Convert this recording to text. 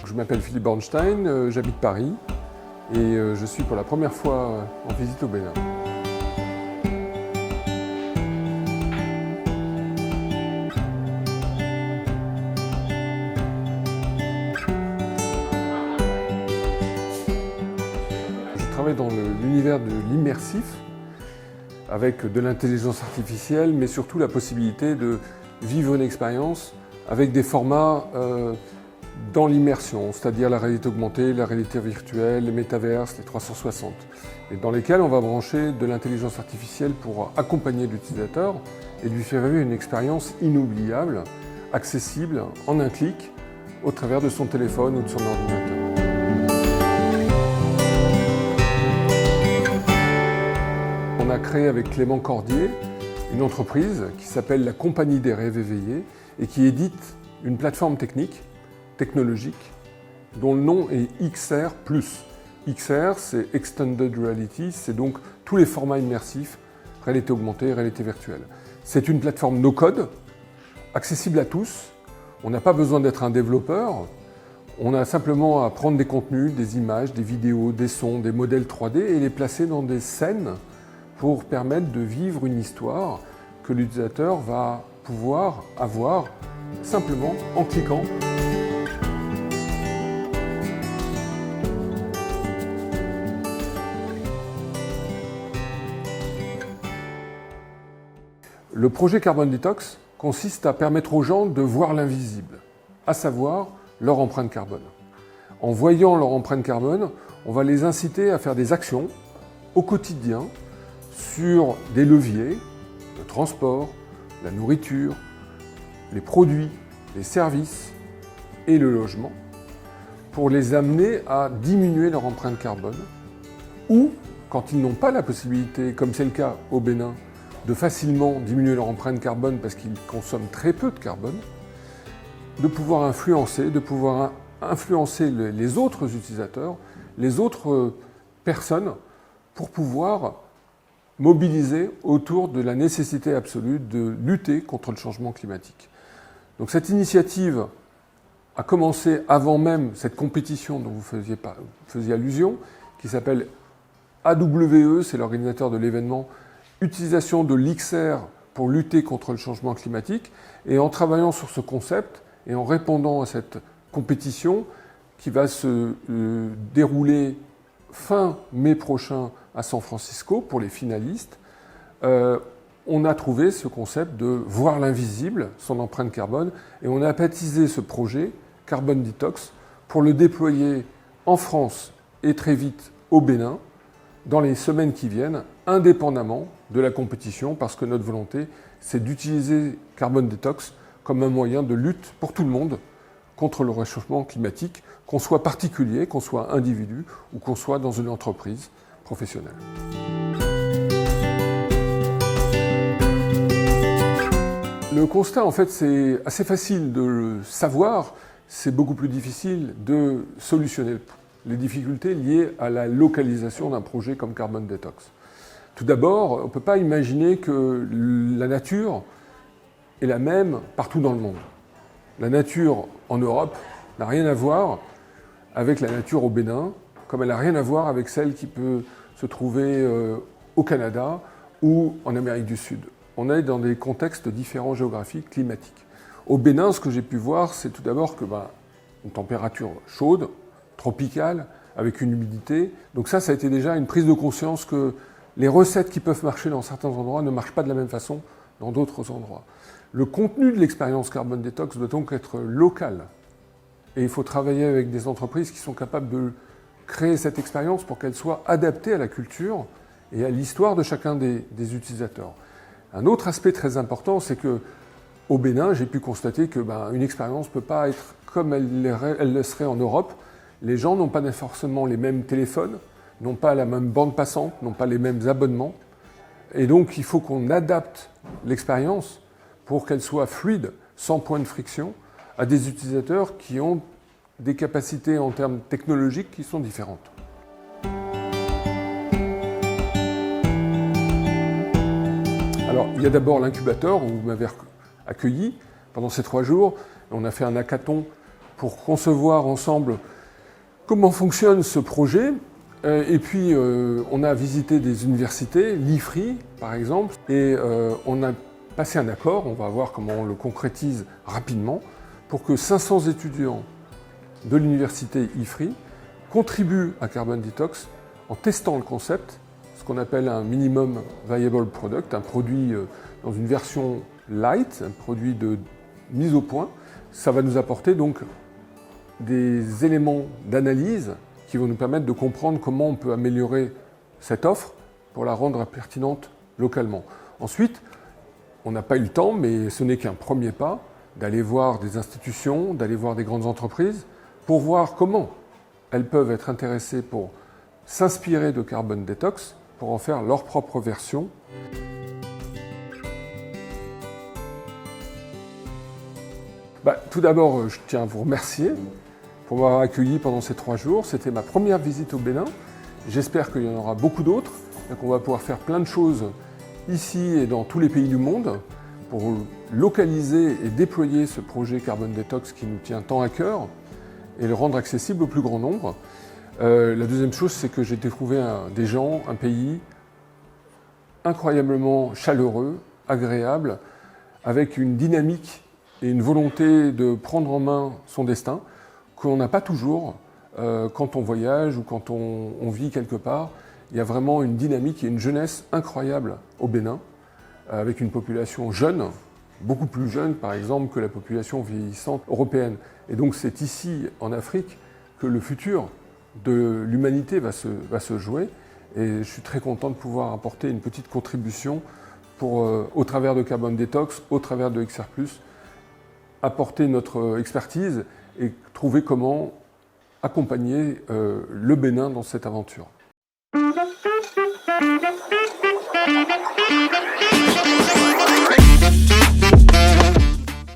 Je m'appelle Philippe Bornstein, j'habite Paris et je suis pour la première fois en visite au Bénin. Je travaille dans l'univers de l'immersif avec de l'intelligence artificielle, mais surtout la possibilité de vivre une expérience avec des formats dans l'immersion, c'est-à-dire la réalité augmentée, la réalité virtuelle, les métaverses, les 360, et dans lesquels on va brancher de l'intelligence artificielle pour accompagner l'utilisateur et lui faire vivre une expérience inoubliable, accessible en un clic, au travers de son téléphone ou de son ordinateur. On a créé avec Clément Cordier une entreprise qui s'appelle la Compagnie des Rêves Éveillés et qui édite une plateforme technologique dont le nom est XR+. XR, c'est Extended Reality, c'est donc tous les formats immersifs, réalité augmentée, réalité virtuelle. C'est une plateforme no-code, accessible à tous. On n'a pas besoin d'être un développeur. On a simplement à prendre des contenus, des images, des vidéos, des sons, des modèles 3D et les placer dans des scènes pour permettre de vivre une histoire que l'utilisateur va pouvoir avoir simplement en cliquant. Le projet Carbon Detox consiste à permettre aux gens de voir l'invisible, à savoir leur empreinte carbone. En voyant leur empreinte carbone, on va les inciter à faire des actions au quotidien sur des leviers, le transport, la nourriture, les produits, les services et le logement, pour les amener à diminuer leur empreinte carbone, ou, quand ils n'ont pas la possibilité, comme c'est le cas au Bénin, de facilement diminuer leur empreinte carbone parce qu'ils consomment très peu de carbone, de pouvoir influencer les autres utilisateurs, les autres personnes, pour pouvoir mobiliser autour de la nécessité absolue de lutter contre le changement climatique. Donc cette initiative a commencé avant même cette compétition dont vous faisiez allusion, qui s'appelle AWE, c'est l'organisateur de l'événement, utilisation de l'XR pour lutter contre le changement climatique. Et en travaillant sur ce concept et en répondant à cette compétition qui va se dérouler fin mai prochain à San Francisco pour les finalistes, on a trouvé ce concept de voir l'invisible, son empreinte carbone, et on a baptisé ce projet Carbon Detox pour le déployer en France et très vite au Bénin dans les semaines qui viennent, indépendamment de la compétition, parce que notre volonté, c'est d'utiliser Carbon Detox comme un moyen de lutte pour tout le monde contre le réchauffement climatique, qu'on soit particulier, qu'on soit individu ou qu'on soit dans une entreprise professionnelle. Le constat, en fait, c'est assez facile de le savoir, c'est beaucoup plus difficile de solutionner les difficultés liées à la localisation d'un projet comme Carbon Detox. Tout d'abord, on ne peut pas imaginer que la nature est la même partout dans le monde. La nature en Europe n'a rien à voir avec la nature au Bénin, comme elle n'a rien à voir avec celle qui peut se trouver au Canada ou en Amérique du Sud. On est dans des contextes différents géographiques, climatiques. Au Bénin, ce que j'ai pu voir, c'est tout d'abord que une température chaude, tropicale, avec une humidité. Donc ça a été déjà une prise de conscience que les recettes qui peuvent marcher dans certains endroits ne marchent pas de la même façon dans d'autres endroits. Le contenu de l'expérience Carbon Detox doit donc être local. Et il faut travailler avec des entreprises qui sont capables de créer cette expérience pour qu'elle soit adaptée à la culture et à l'histoire de chacun des utilisateurs. Un autre aspect très important, c'est qu'au Bénin, j'ai pu constater qu'une expérience ne peut pas être comme elle le serait en Europe. Les gens n'ont pas forcément les mêmes téléphones, n'ont pas la même bande passante, n'ont pas les mêmes abonnements. Et donc, il faut qu'on adapte l'expérience pour qu'elle soit fluide, sans point de friction, à des utilisateurs qui ont des capacités en termes technologiques qui sont différentes. Alors, il y a d'abord l'incubateur où vous m'avez accueilli pendant ces 3 jours. On a fait un hackathon pour concevoir ensemble comment fonctionne ce projet. Et puis, on a visité des universités, l'IFRI par exemple, et on a passé un accord, on va voir comment on le concrétise rapidement, pour que 500 étudiants de l'université IFRI contribuent à Carbon Detox en testant le concept, ce qu'on appelle un minimum viable product, un produit dans une version light, un produit de mise au point. Ça va nous apporter donc des éléments d'analyse qui vont nous permettre de comprendre comment on peut améliorer cette offre pour la rendre pertinente localement. Ensuite, on n'a pas eu le temps, mais ce n'est qu'un premier pas, d'aller voir des institutions, d'aller voir des grandes entreprises, pour voir comment elles peuvent être intéressées pour s'inspirer de Carbon Detox, pour en faire leur propre version. Tout d'abord, je tiens à vous remercier pour m'avoir accueilli pendant ces 3 jours. C'était ma première visite au Bénin. J'espère qu'il y en aura beaucoup d'autres et qu'on va pouvoir faire plein de choses ici et dans tous les pays du monde pour localiser et déployer ce projet Carbon Detox qui nous tient tant à cœur et le rendre accessible au plus grand nombre. La deuxième chose, c'est que j'ai trouvé des gens, un pays incroyablement chaleureux, agréable, avec une dynamique et une volonté de prendre en main son destin qu'on n'a pas toujours quand on voyage ou quand on vit quelque part. Il y a vraiment une dynamique et une jeunesse incroyable au Bénin, avec une population jeune, beaucoup plus jeune par exemple que la population vieillissante européenne. Et donc c'est ici en Afrique que le futur de l'humanité va se jouer. Et je suis très content de pouvoir apporter une petite contribution pour, au travers de Carbon Detox, au travers de XR+, apporter notre expertise et trouver comment accompagner le Bénin dans cette aventure.